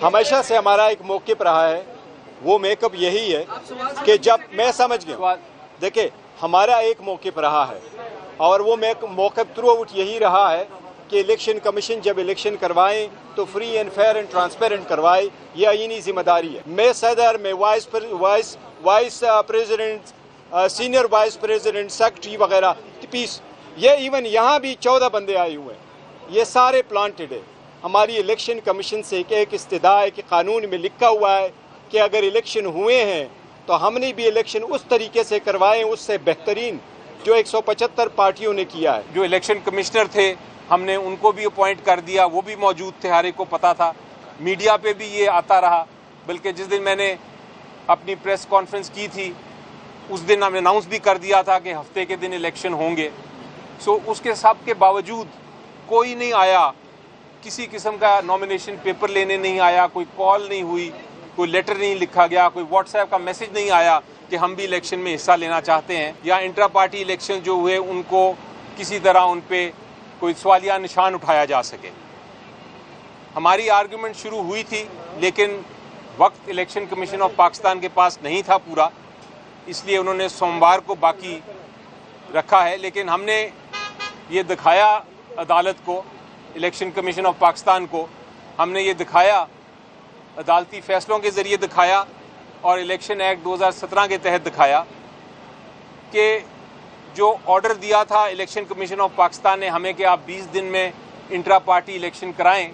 हमेशा से हमारा एक मौक़िफ़ रहा है, वो मेकअप यही है कि जब मैं समझ गया, देखिए हमारा एक मौक़िफ़ रहा है और वो मौक़िफ़ थ्रू आउट यही रहा है कि इलेक्शन कमीशन जब इलेक्शन करवाएं तो free and fair and transparent करवाए, ये आईनी जिम्मेदारी है। मैं सदर, मैं vice president, senior vice president, secretary वगैरह, पीस, ये इवन यहाँ भी 14 बंदे आए हुए हैं, ये सारे प्लांटेड है। हमारी इलेक्शन कमीशन से एक इस्तदा है कि कानून में लिखा हुआ है कि अगर इलेक्शन हुए हैं तो हमने भी इलेक्शन उस तरीके से करवाएं, उससे बेहतरीन जो 175 पार्टियों ने किया है। जो इलेक्शन कमिश्नर थे हमने उनको भी अपॉइंट कर दिया, वो भी मौजूद थे, हर एक को पता था। मीडिया पे भी ये आता रहा, बल्कि जिस दिन मैंने अपनी प्रेस कॉन्फ्रेंस की थी उस दिन हमने अनाउंस भी कर दिया था कि हफ्ते के दिन इलेक्शन होंगे। सो उसके सब के बावजूद कोई नहीं आया, किसी किस्म का नॉमिनेशन पेपर लेने नहीं आया, कोई कॉल नहीं हुई, कोई लेटर नहीं लिखा गया, कोई व्हाट्सएप का मैसेज नहीं आया कि हम भी इलेक्शन में हिस्सा लेना चाहते हैं, या इंट्रा पार्टी इलेक्शन जो हुए उनको किसी तरह उन पे कोई सवालिया निशान उठाया जा सके। हमारी आर्गुमेंट शुरू हुई थी लेकिन वक्त इलेक्शन कमीशन ऑफ पाकिस्तान के पास नहीं था पूरा, इसलिए उन्होंने सोमवार को बाकी रखा है। लेकिन हमने ये दिखाया अदालत को, इलेक्शन कमीशन ऑफ पाकिस्तान को, हमने ये दिखाया, अदालती फैसलों के ज़रिए दिखाया और इलेक्शन एक्ट 2017 के तहत दिखाया कि जो ऑर्डर दिया था इलेक्शन कमीशन ऑफ पाकिस्तान ने हमें कि आप 20 दिन में इंट्रा पार्टी इलेक्शन कराएं,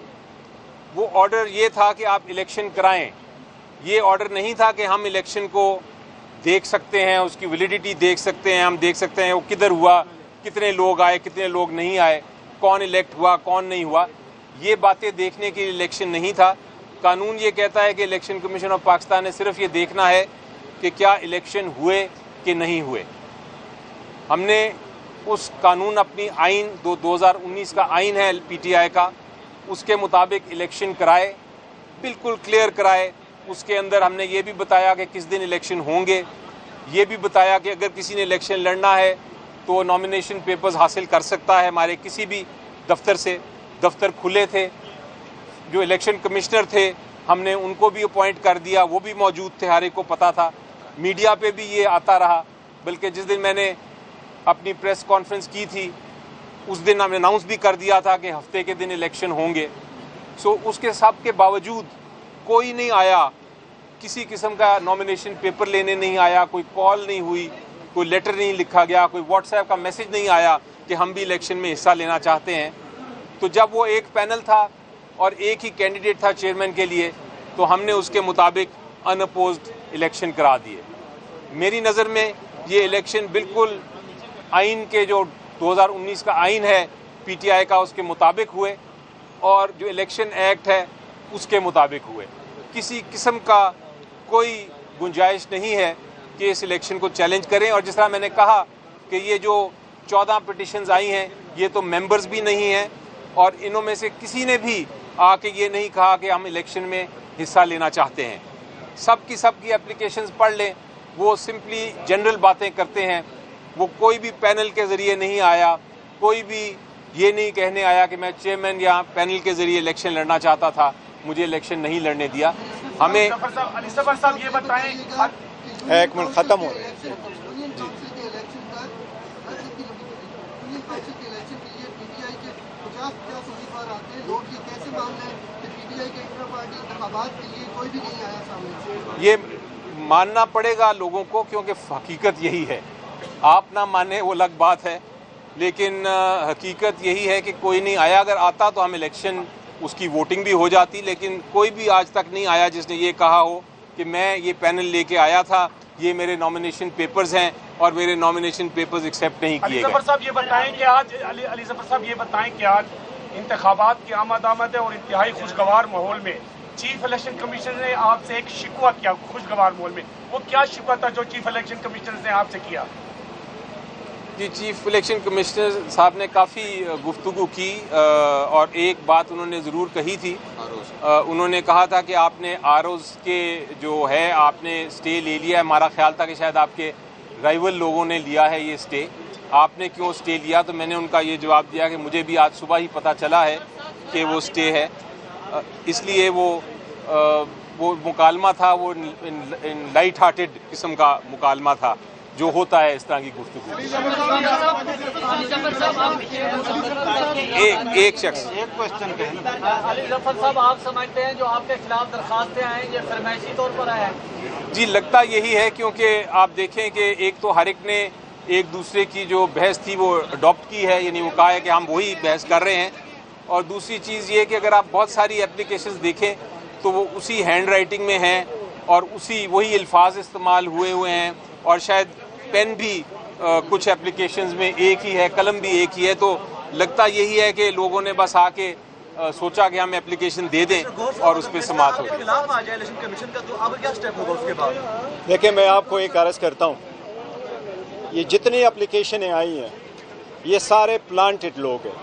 वो ऑर्डर ये था कि आप इलेक्शन कराएं। ये ऑर्डर नहीं था कि हम इलेक्शन को देख सकते हैं, उसकी वैलिडिटी देख सकते हैं, हम देख सकते हैं वो किधर हुआ, कितने लोग आए, कितने लोग नहीं आए, कौन इलेक्ट हुआ, कौन नहीं हुआ। ये बातें देखने के लिए इलेक्शन नहीं था। कानून ये कहता है कि इलेक्शन कमीशन ऑफ पाकिस्तान ने सिर्फ ये देखना है कि क्या इलेक्शन हुए कि नहीं हुए। हमने उस कानून, अपनी आइन 2019 का आइन है पीटीआई का, उसके मुताबिक इलेक्शन कराए, बिल्कुल क्लियर कराए। उसके अंदर हमने ये भी बताया कि किस दिन इलेक्शन होंगे, ये भी बताया कि अगर किसी ने इलेक्शन लड़ना है तो नॉमिनेशन पेपर्स हासिल कर सकता है हमारे किसी भी दफ्तर से। दफ्तर खुले थे, जो इलेक्शन कमिश्नर थे हमने उनको भी अपॉइंट कर दिया, वो भी मौजूद थे, हर एक को पता था। मीडिया पे भी ये आता रहा, बल्कि जिस दिन मैंने अपनी प्रेस कॉन्फ्रेंस की थी उस दिन हमने अनाउंस भी कर दिया था कि हफ्ते के दिन इलेक्शन होंगे। सो उसके सब के बावजूद कोई नहीं आया, किसी किस्म का नॉमिनेशन पेपर लेने नहीं आया, कोई कॉल नहीं हुई, कोई लेटर नहीं लिखा गया, कोई व्हाट्सएप का मैसेज नहीं आया कि हम भी इलेक्शन में हिस्सा लेना चाहते हैं। तो जब वो एक पैनल था और एक ही कैंडिडेट था चेयरमैन के लिए, तो हमने उसके मुताबिक अनअपोज्ड इलेक्शन करा दिए। मेरी नज़र में ये इलेक्शन बिल्कुल आइन के, जो 2019 का आइन है पीटीआई का, उसके मुताबिक हुए और जो इलेक्शन एक्ट है उसके मुताबिक हुए। किसी किस्म का कोई गुंजाइश नहीं है कि इस इलेक्शन को चैलेंज करें। और जिस तरह मैंने कहा कि ये जो 14 पिटिशन्स आई हैं, ये तो मेंबर्स भी नहीं हैं और इनों में से किसी ने भी आके ये नहीं कहा कि हम इलेक्शन में हिस्सा लेना चाहते हैं। सबकी एप्लीकेशंस पढ़ लें, वो सिंपली जनरल बातें करते हैं। वो कोई भी पैनल के ज़रिए नहीं आया, कोई भी ये नहीं कहने आया कि मैं चेयरमैन या पैनल के ज़रिए इलेक्शन लड़ना चाहता था, मुझे इलेक्शन नहीं लड़ने दिया। हमें अली ज़फ़र साहब ये बताएं, एक मिनट ख़त्म हो रहा है। ये मानना पड़ेगा लोगों को, क्योंकि हकीकत यही है। आप ना माने वो अलग बात है, लेकिन हकीकत यही है कि कोई नहीं आया। अगर आता तो हम इलेक्शन, उसकी वोटिंग भी हो जाती, लेकिन कोई भी आज तक नहीं आया जिसने ये कहा हो कि मैं ये पैनल लेके आया था, ये मेरे नॉमिनेशन पेपर्स हैं और मेरे नॉमिनेशन पेपर्स एक्सेप्ट नहीं किए गए। अली ज़फ़र साहब ये बताएं कि आज अली ज़फ़र साहब ये बताएं कि आज इंतखाबात की आमद है और इंतहाई खुशगवार माहौल में चीफ इलेक्शन कमीशन ने आपसे एक शिकवा किया। खुशगवार माहौल में वो क्या शिकवा था जो चीफ इलेक्शन कमीशन ने आपसे किया? जी, चीफ इलेक्शन कमिश्नर साहब ने काफ़ी गुफ्तगू की और एक बात उन्होंने ज़रूर कही थी। उन्होंने कहा था कि आपने आरओज़ के जो है आपने स्टे ले लिया है। हमारा ख्याल था कि शायद आपके राइवल लोगों ने लिया है ये स्टे, आपने क्यों स्टे लिया? तो मैंने उनका ये जवाब दिया कि मुझे भी आज सुबह ही पता चला है कि वो स्टे है, इसलिए वो وہ مکالمہ تھا وہ لائٹ ہارٹڈ قسم کا مکالمہ تھا جو ہوتا ہے اس طرح کی گفتگو. ایک شخص علی ظفر صاحب، آپ سمجھتے ہیں جو آپ کے خلاف درخواستیں آئیں یہ فرمائشی طور پر آیا ہے؟ جی لگتا یہی ہے، کیونکہ آپ دیکھیں کہ ایک تو ہر ایک نے ایک دوسرے کی جو بحث تھی وہ اڈاپٹ کی ہے، یعنی وہ کہا ہے کہ ہم وہی بحث کر رہے ہیں. اور دوسری چیز یہ کہ اگر آپ بہت ساری اپلیکیشنز دیکھیں تو وہ اسی ہینڈ رائٹنگ میں ہیں اور وہی الفاظ استعمال ہوئے ہیں، اور شاید پین بھی کچھ اپلیکیشنز میں ایک ہی ہے، قلم بھی ایک ہی ہے. تو لگتا یہی ہے کہ لوگوں نے بس آ کے سوچا کہ ہم اپلیکیشن دے دیں اور اس پہ سماعت ہو جائے. خلاف آ جائے الیکشن کمیشن کا تو اب کیا سٹیپ ہوگا اس کے بعد؟ دیکھیں، میں آپ کو ایک عرض کرتا ہوں، یہ جتنی اپلیکیشنیں آئی ہیں یہ سارے پلانٹڈ لوگ ہیں.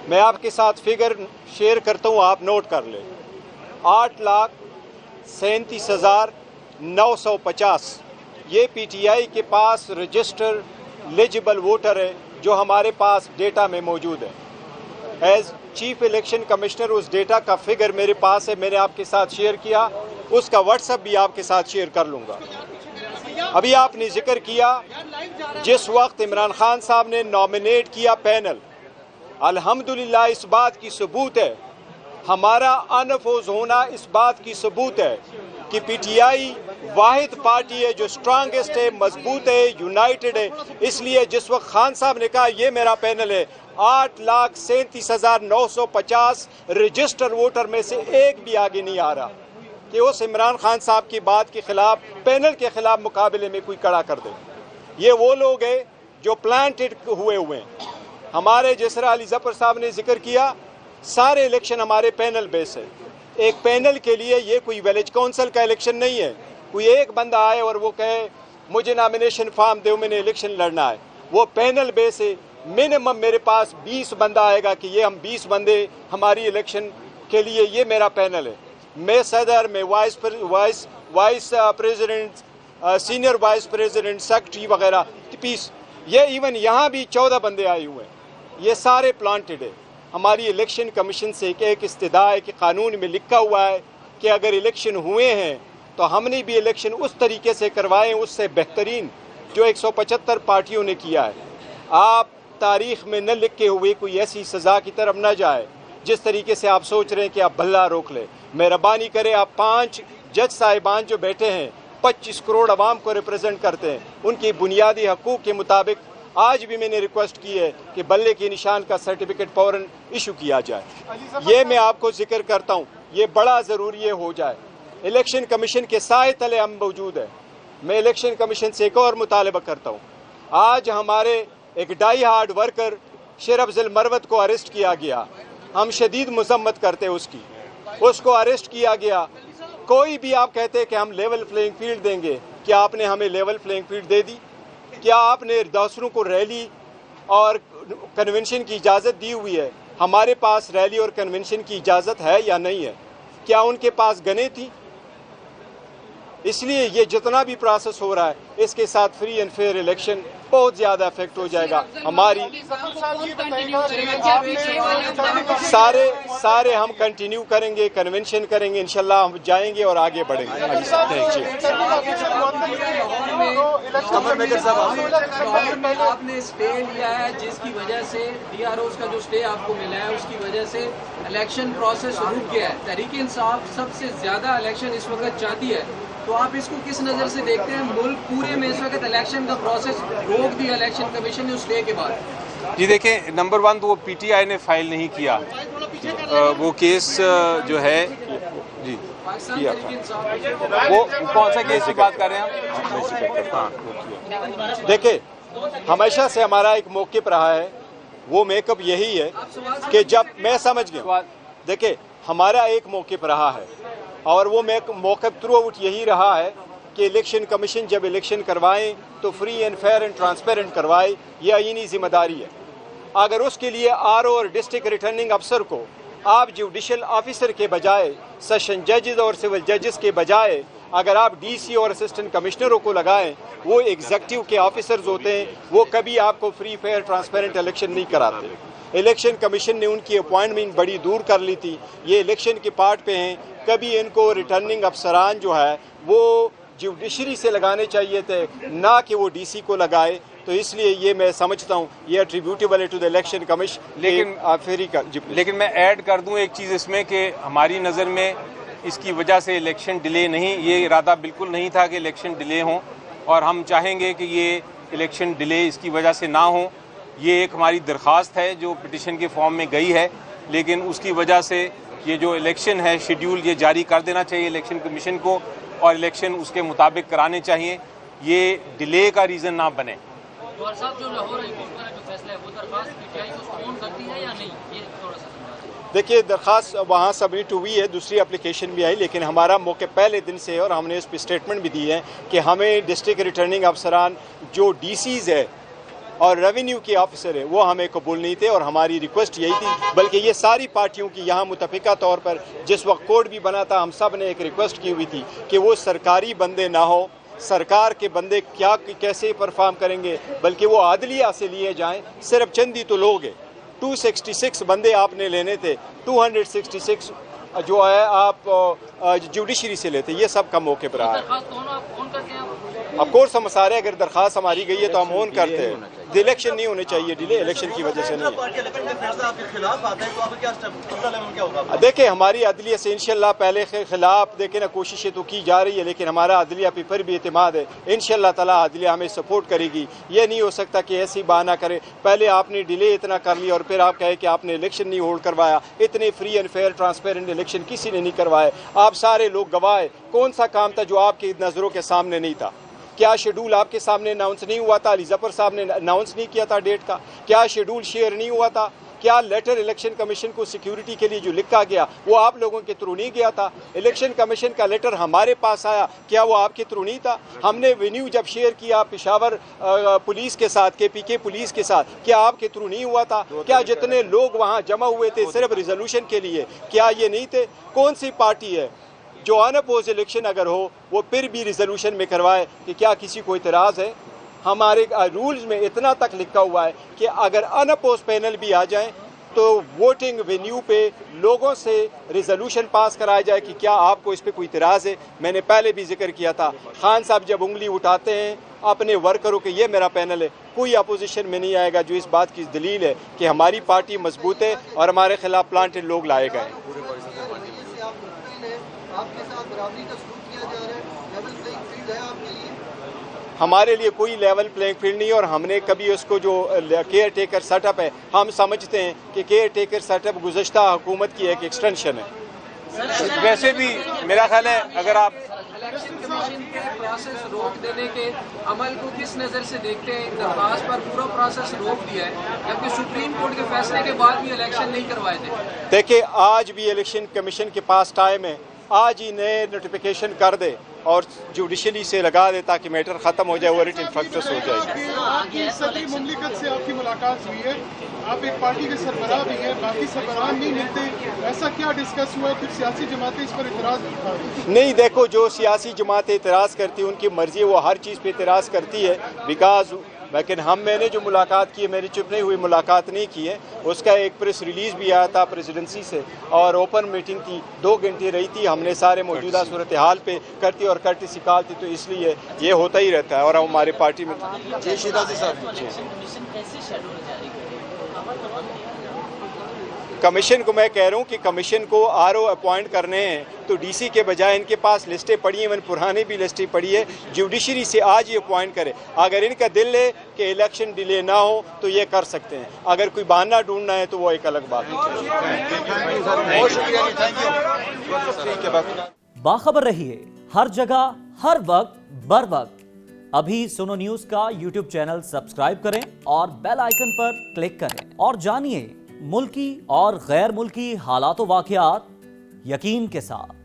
میں آپ کے ساتھ فگر شیئر کرتا ہوں، آپ نوٹ کر لیں. 8,37,950 یہ پی ٹی آئی کے پاس رجسٹر ایلیجبل ووٹر ہے جو ہمارے پاس ڈیٹا میں موجود ہے. ایز چیف الیکشن کمشنر اس ڈیٹا کا فگر میرے پاس ہے، میں نے آپ کے ساتھ شیئر کیا، اس کا واٹس ایپ بھی آپ کے ساتھ شیئر کر لوں گا. ابھی آپ نے ذکر کیا جس وقت عمران خان صاحب نے نامینیٹ کیا پینل، الحمدللہ اس بات کی ثبوت ہے، ہمارا انفوز ہونا اس بات کی ثبوت ہے کہ پی ٹی آئی واحد پارٹی ہے جو اسٹرانگسٹ ہے، مضبوط ہے، یونائٹڈ ہے. اس لیے جس وقت خان صاحب نے کہا یہ میرا پینل ہے، 8,37,950 رجسٹر ووٹر میں سے ایک بھی آگے نہیں آ رہا کہ اس عمران خان صاحب کی بات کے خلاف پینل کے خلاف مقابلے میں کوئی کڑا کر دے. یہ وہ لوگ ہیں جو پلانٹڈ ہوئے ہیں. ہمارے جس طرح علی ظفر صاحب نے ذکر کیا، سارے الیکشن ہمارے پینل بیس ہے. ایک پینل کے لیے یہ کوئی ویلیج کونسل کا الیکشن نہیں ہے، کوئی ایک بندہ آئے اور وہ کہے مجھے نامینیشن فارم دو میں نے الیکشن لڑنا ہے. وہ پینل بیس ہے. منیمم میرے پاس 20 بندہ آئے گا کہ یہ ہم 20 بندے ہماری الیکشن کے لیے یہ میرا پینل ہے. میں صدر، میں vice president, senior vice president, secretary وغیرہ 30، یہ ایون یہاں بھی 14 بندے آئے ہوئے ہیں. یہ سارے پلانٹڈ ہے. ہماری الیکشن کمیشن سے ایک استدعا ہے کہ قانون میں لکھا ہوا ہے کہ اگر الیکشن ہوئے ہیں تو ہم نے بھی الیکشن اس طریقے سے کروائیں، اس سے بہترین جو 175 پارٹیوں نے کیا ہے. آپ تاریخ میں نہ لکھے ہوئے کوئی ایسی سزا کی طرف نہ جائے جس طریقے سے آپ سوچ رہے ہیں کہ آپ بھلا روک لیں. مہربانی کرے، آپ 5 جج صاحبان جو بیٹھے ہیں 25 کروڑ عوام کو ریپرزینٹ کرتے ہیں، ان کی بنیادی حقوق کے مطابق آج بھی میں نے ریکویسٹ کی ہے کہ بلے کے نشان کا سرٹیفکیٹ فوراً ایشو کیا جائے. یہ میں آپ کو ذکر کرتا ہوں، یہ بڑا ضروری ہو جائے. الیکشن کمیشن کے سائے تلے ہم موجود ہیں. میں الیکشن کمیشن سے ایک اور مطالبہ کرتا ہوں. آج ہمارے ایک ڈائی ہارڈ ورکر شیر افضل مروت کو اریسٹ کیا گیا. ہم شدید مذمت کرتے اس کی، اس کو اریسٹ کیا گیا. کوئی بھی آپ کہتے کہ ہم لیول پلینگ فیلڈ دیں گے، کیا آپ نے ہمیں لیول پلینگ فیلڈ دے دی؟ کیا آپ نے دوسروں کو ریلی اور کنونشن کی اجازت دی ہوئی ہے؟ ہمارے پاس ریلی اور کنونشن کی اجازت ہے یا نہیں ہے؟ کیا ان کے پاس گنیں تھیں؟ اس لیے یہ جتنا بھی پروسیس ہو رہا ہے اس کے ساتھ فری اینڈ فیئر الیکشن بہت زیادہ افیکٹ ہو جائے گا. ہماری سارے ہم کنٹینیو کریں گے، کنونشن کریں گے، انشاءاللہ ہم جائیں گے اور آگے بڑھیں گے. آپ نے اسٹے لیا ہے جس کی وجہ سے ڈی آر اوز کا جو اسٹے آپ کو ملا ہے اس کی وجہ سے الیکشن پروسیس رک گیا ہے. تحریک انصاف سب سے زیادہ الیکشن اس وقت چاہتی ہے، تو آپ اس کو کس نظر سے دیکھتے ہیں؟ ملک پورے میں اس وقت الیکشن کا پروسیس روک دیا الیکشن کمیشن نے اس ڈے کے بعد. جی دیکھیں، نمبر 1 تو وہ پی ٹی آئی نے فائل نہیں کیا، وہ کیس جو ہے جی کیا تھا. وہ کون سا کیس کی بات کر رہے ہیں آپ؟ دیکھیں، ہمیشہ سے ہمارا ایک موقف رہا ہے، وہ میک اپ یہی ہے کہ جب میں سمجھ گیا، دیکھیں ہمارا ایک موقف رہا ہے اور وہ موقف تھرو آؤٹ یہی رہا ہے کہ الیکشن کمیشن جب الیکشن کروائیں تو free and fair and transparent کروائے. یہ آئینی ذمہ داری ہے. اگر اس کے لیے آر او اور ڈسٹرکٹ ریٹرننگ افسر کو آپ جوڈیشل آفیسر کے بجائے، سیشن ججز اور سول ججز کے بجائے اگر آپ ڈی سی اور اسسٹنٹ کمشنروں کو لگائیں، وہ ایگزیکٹو کے آفیسرز ہوتے ہیں، وہ کبھی آپ کو فری فیئر ٹرانسپیرنٹ الیکشن نہیں کراتے. इलेक्शन कमीशन ने उनकी अपॉइंटमेंट बड़ी दूर कर ली थी, ये इलेक्शन के पार्ट पे हैं, कभी इनको रिटर्निंग अफसरान जो है वो जुडिशरी से लगाने चाहिए थे, ना कि वो डीसी को लगाए। तो इसलिए ये मैं समझता हूँ ये एट्रीब्यूटेबल है टू द इलेक्शन कमीशन। लेकिन मैं ऐड कर दूं एक चीज़ इसमें कि हमारी नज़र में इसकी वजह से इलेक्शन डिले नहीं, ये इरादा बिल्कुल नहीं था कि इलेक्शन डिले हों, और हम चाहेंगे कि ये इलेक्शन डिले इसकी वजह से ना हो। ये एक हमारी दरख्वास्त है जो पिटिशन के फॉर्म में गई है, लेकिन उसकी वजह से ये जो इलेक्शन है शेड्यूल ये जारी कर देना चाहिए इलेक्शन कमीशन को, और इलेक्शन उसके मुताबिक कराने चाहिए, ये डिले का रीज़न ना बने। जौहर साहब, जो लाहौर हाई कोर्ट का जो फैसला है वो दरख्वास्त पीटीआई को ऑन करती है या नहीं, ये थोड़ा सा समझा। देखिए, दरख्वास्त वहाँ सबमिट हुई है, दूसरी एप्लीकेशन भी आई, लेकिन हमारा मौके पहले दिन से, और हमने उस पर स्टेटमेंट भी दी है कि हमें डिस्ट्रिक्ट रिटर्निंग अफसरान जो डीसीज है और रेवेन्यू के ऑफिसर है वो हमें कबूल नहीं थे, और हमारी रिक्वेस्ट यही थी, बल्कि ये सारी पार्टियों की यहाँ मुतफिका तौर पर जिस वक्त कोड भी बना था हम सब ने एक रिक्वेस्ट की हुई थी कि वो सरकारी बंदे ना हो, सरकार के बंदे क्या कैसे परफॉर्म करेंगे, बल्कि वो आदलिया से लिए जाएं। सिर्फ चंद ही तो लोग हैं, 266 बंदे आपने लेने थे, 266 जो है आप जुडिशरी से लेते, ये सब कम मौके पर आया। ऑफ कोर्स हम सारे, अगर दरख्वास्त हमारी गई है तो हम ऑन करते हैं। इलेक्शन नहीं होने चाहिए, डिले इलेक्शन की वजह से नहीं है। देखिए, हमारी अदलिया से इंशाल्लाह पहले के खिलाफ देखें ना कोशिशें तो की जा रही है, लेकिन हमारा अदलिया पे पर भी एतमाद है, इंशाल्लाह ताला अदलिया हमें सपोर्ट करेगी। ये नहीं हो सकता कि ऐसी बहाना करे, पहले आपने डिले इतना कर लिया और फिर आप कहे कि आपने इलेक्शन नहीं होल्ड करवाया। इतने free and fair transparent election किसी ने नहीं करवाए, आप सारे लोग गवाह हैं। कौन सा काम था जो आपकी नज़रों के सामने नहीं था? क्या शेड्यूल आपके सामने अनाउंस नहीं हुआ था? अली ज़फ़र साहब ने अनाउंस नहीं किया था डेट का? क्या शेड्यूल शेयर नहीं हुआ था? क्या लेटर इलेक्शन कमीशन को सिक्योरिटी के लिए जो लिखा गया वो आप लोगों के थ्रू नहीं गया था? इलेक्शन कमीशन का लेटर हमारे पास आया, क्या वो आपके थ्रू नहीं था? हमने वेन्यू जब शेयर किया पेशावर पुलिस के साथ, KPK पुलिस के साथ, क्या आपके थ्रू नहीं हुआ था? क्या जितने लोग वहाँ जमा हुए थे सिर्फ रिजोल्यूशन के लिए, क्या ये नहीं थे? कौन सी पार्टी है जो अनअपोज इलेक्शन अगर हो वो फिर भी रिजोल्यूशन में करवाए कि क्या किसी को इतराज़ है? हमारे रूल्स में इतना तक लिखा हुआ है कि अगर अनअपोज पैनल भी आ जाए तो वोटिंग वेन्यू पे लोगों से रिजोल्यूशन पास कराया जाए कि क्या आपको इस पे कोई इतराज़ है। मैंने पहले भी जिक्र किया था, खान साहब जब उंगली उठाते हैं अपने वर्करों के ये मेरा पैनल है, कोई अपोजिशन में नहीं आएगा, जो इस बात की दलील है कि हमारी पार्टी मजबूत है और हमारे खिलाफ प्लांटेड लोग लाए गए। आपके साथ बराबरी का सलूक किया जा रहा है, लेवल प्लेइंग फील्ड है आपके लिए? हमारे लिए कोई लेवल प्लेइंग फील्ड नहीं, और हमने कभी उसको जो केयर टेकर सेटअप है, हम समझते हैं कि केयर टेकर सेटअप गुज़श्ता हुकूमत की एक एक्सटेंशन है। वैसे भी मेरा ख्याल है अगर आप इलेक्शन कमीशन के प्रोसेस रोक देने के अमल को किस नज़र से देखते हैं? दरख्वास्त पर पूरा प्रोसेस रोक दिया है, जबकि सुप्रीम कोर्ट के फैसले के बाद भी इलेक्शन नहीं करवाए थे। देखिए, आज भी इलेक्शन कमीशन के पास टाइम है, आज ही नए नोटिफिकेशन कर दे और जुडिशली से लगा दे ताकि मैटर ख़त्म हो जाए, वो रिट इन्फेक्टस हो जाएगी। आपकी सदरी मुमलिकत से आपकी मुलाकात हुई है, आप एक पार्टी के सरबराह भी हैं, बाकी सरबराह नहीं मिलते, ऐसा क्या डिस्कस हुआ? कुछ सियासी जमातें इस पर इतराज़ उठा रही? नहीं, देखो, जो सियासी जमातें इतराज़ करती हैं उनकी मर्ज़ी है, वो हर चीज़ पे इतराज़ करती है बिकॉज, लेकिन मैंने जो मुलाकात की है, मेरी चुप नहीं हुई, मुलाकात नहीं की है, उसका एक प्रेस रिलीज़ भी आया था प्रेसिडेंसी से, और ओपन मीटिंग थी, 2 घंटे रही थी, हमने सारे मौजूदा सूरत हाल पे करती और करती सिकाल थी, तो इसलिए ये होता ही रहता है। और हमारे पार्टी में कमीशन को मैं कह रहा हूँ कि कमीशन को RO अपॉइंट करने हैं तो DC के बजाय इनके पास लिस्टें पड़ी हैं, पुरानी भी लिस्टें पड़ी है, जुडिशरी से आज ही अपॉइंट करे। अगर इनका दिल है कि इलेक्शन डिले ना हो तो ये कर सकते हैं, अगर कोई बहाना ढूंढना है तो वो एक अलग बात है। बाखबर रहिए हर जगह हर वक्त बर वक्त। अभी सुनो न्यूज़ का YouTube चैनल सब्सक्राइब करें और बेल आइकन पर क्लिक करें और जानिए मुल्की और गैर मुल्की हालात व वाक़यात यकीन के साथ।